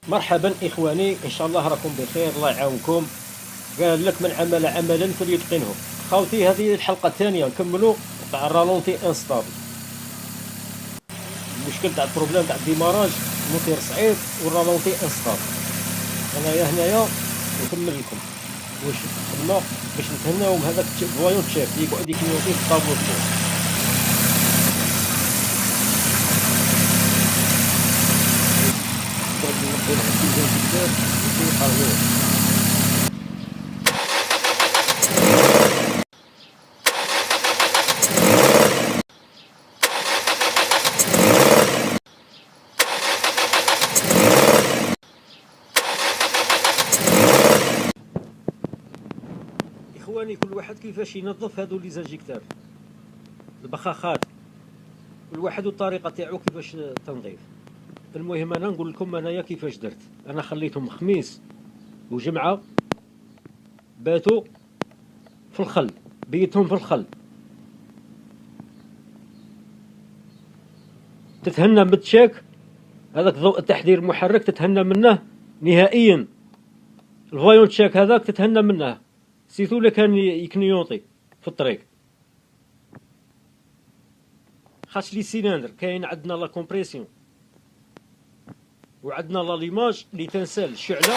مرحبا إخواني، إن شاء الله راكم بخير، الله يعاونكم. قال لك من عمل عملا فليتقنه. خاوتي، هذه الحلقة الثانية نكملوا تاع الرالونتي انستابل. المشكل تاع البروبليم تاع الديماراج، الموتير صعيب والرالونتي انستابل. انايا هنايا نكمل لكم واش خدمة باش نتهناو بهذاك فوايون تشيك اللي يقعد يكنيوطي في الطابور فوق. نقعد نقول لهم كيفاش ندير وكيف يقراو. اخواني، كل واحد كيفاش ينظف هذو لي زانجيكتور، البخاخات، كل واحد والطريقه تاعو كيفاش تنظيف. المهم انا نقول لكم انايا كيفاش درت. انا خليتهم خميس وجمعه باتوا في الخل، بيتهم في الخل. تتهنى بالتشيك هذاك، ضوء التحذير المحرك تتهنى منه نهائيا. الفايون تشيك هذاك تتهنى منه، سيتو اللي كان يكنيوطي في الطريق. خاص لي سيلندر كاين عندنا لا كومبريسيون، وعندنا لا ليماج اللي تنسال الشعله،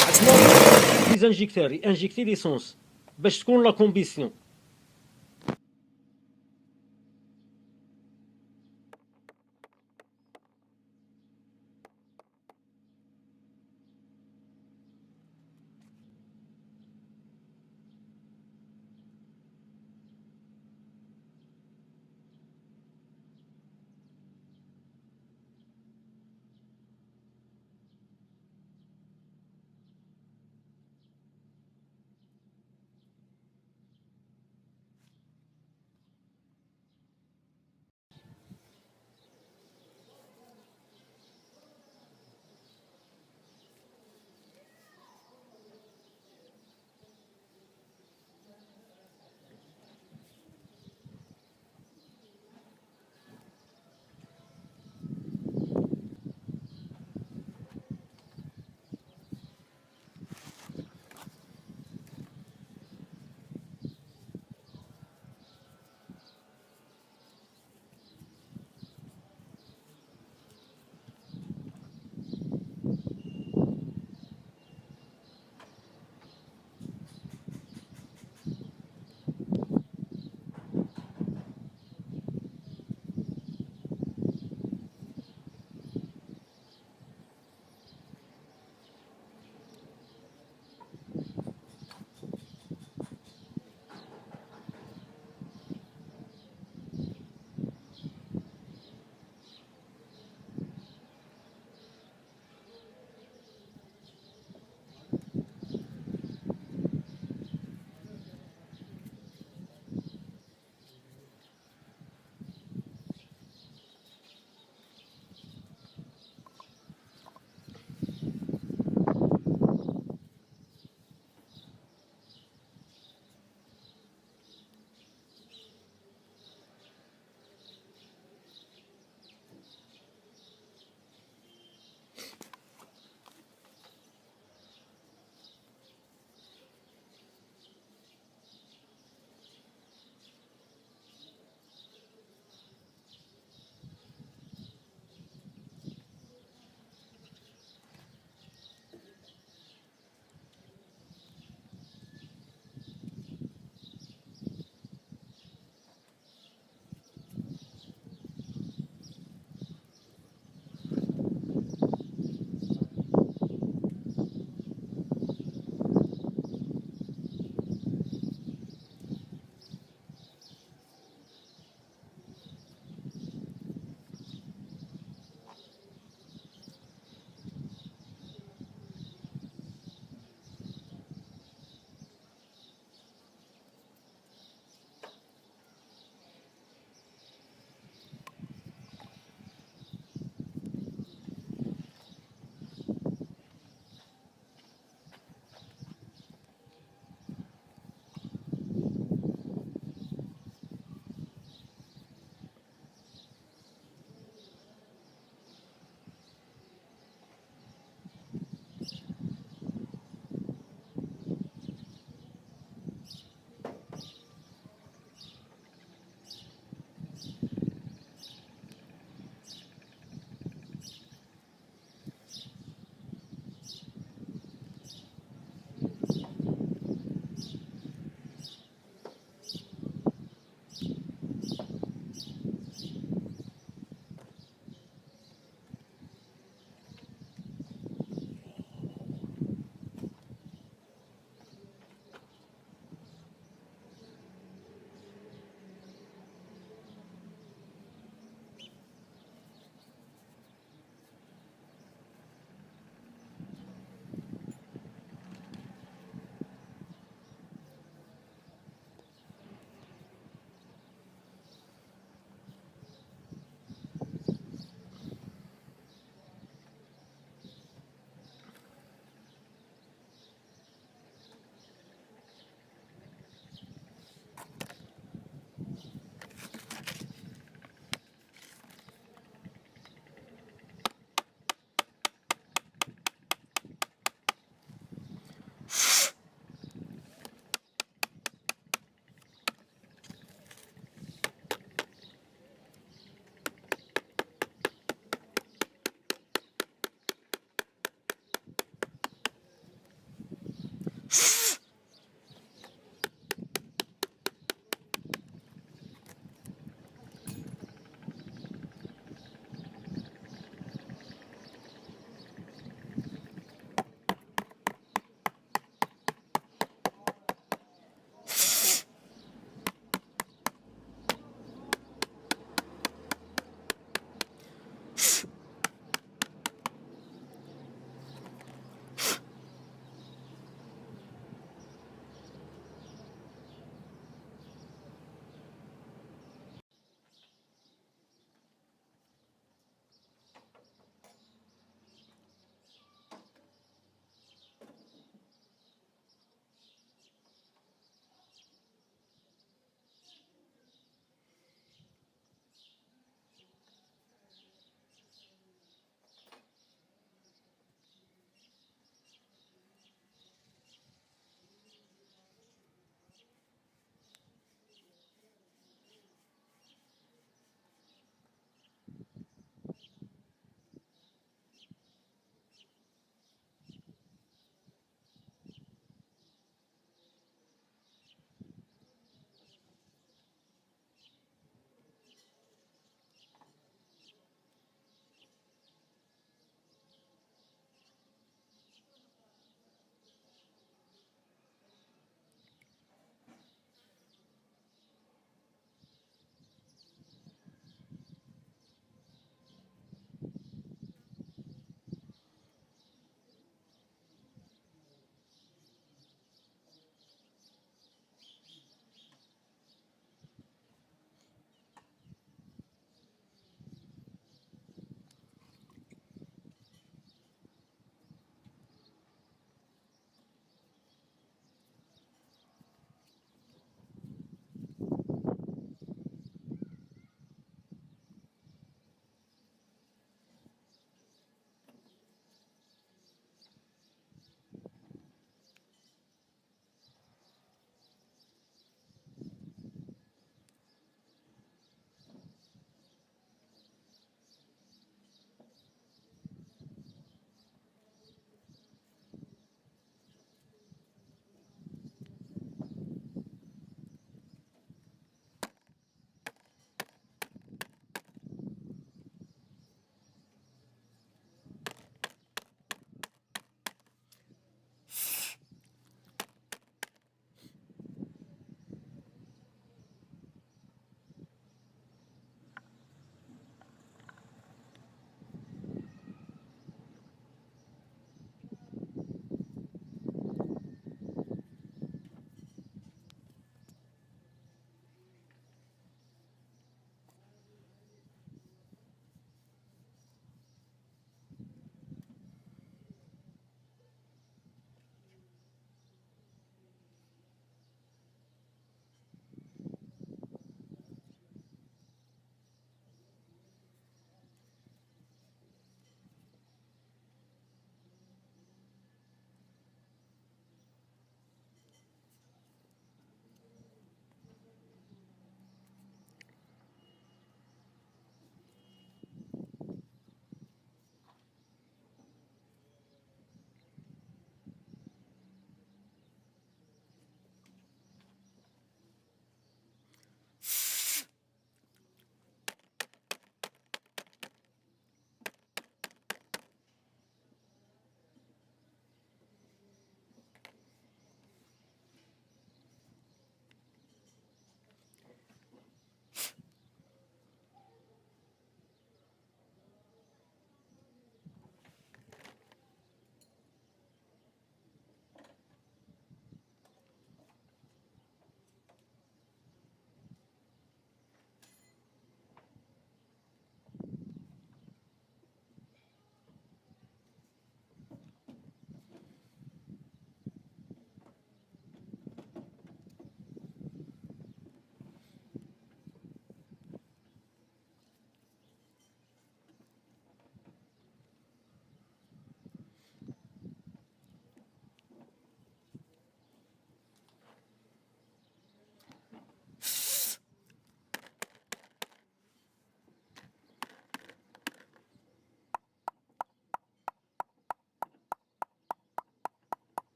وعندنا لي زانجيكتور انجيكتي ليسونس باش تكون لا كومبيسيون.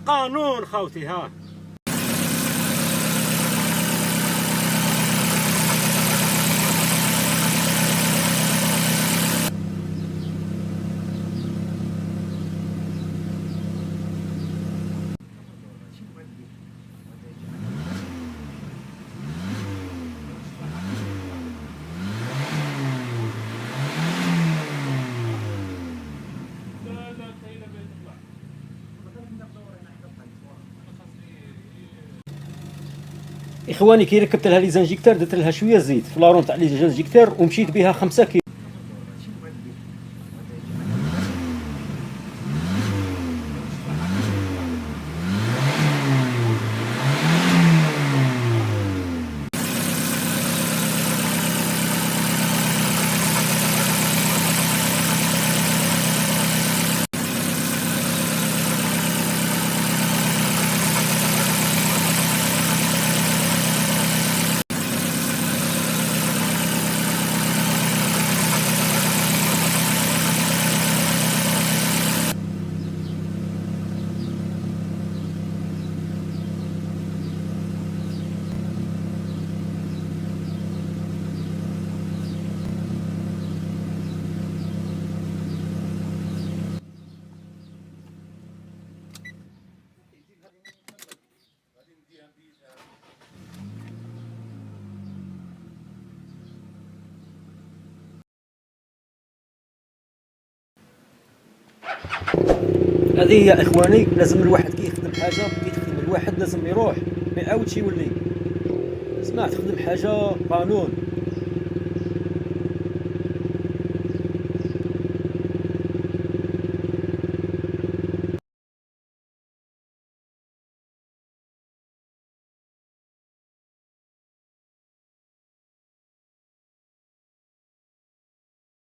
قانون خاوتي ها. اخواني كي ركبت لها لي زانجيكتور درت لها شويه زيت في لارون تاع لي زانجيكتور ومشيت بها 5 كيلو. هذه يا اخواني لازم الواحد كي يخدم حاجه كي تخدم الواحد لازم يروح ما يعاودش يولي. اسمع تخدم حاجه قانون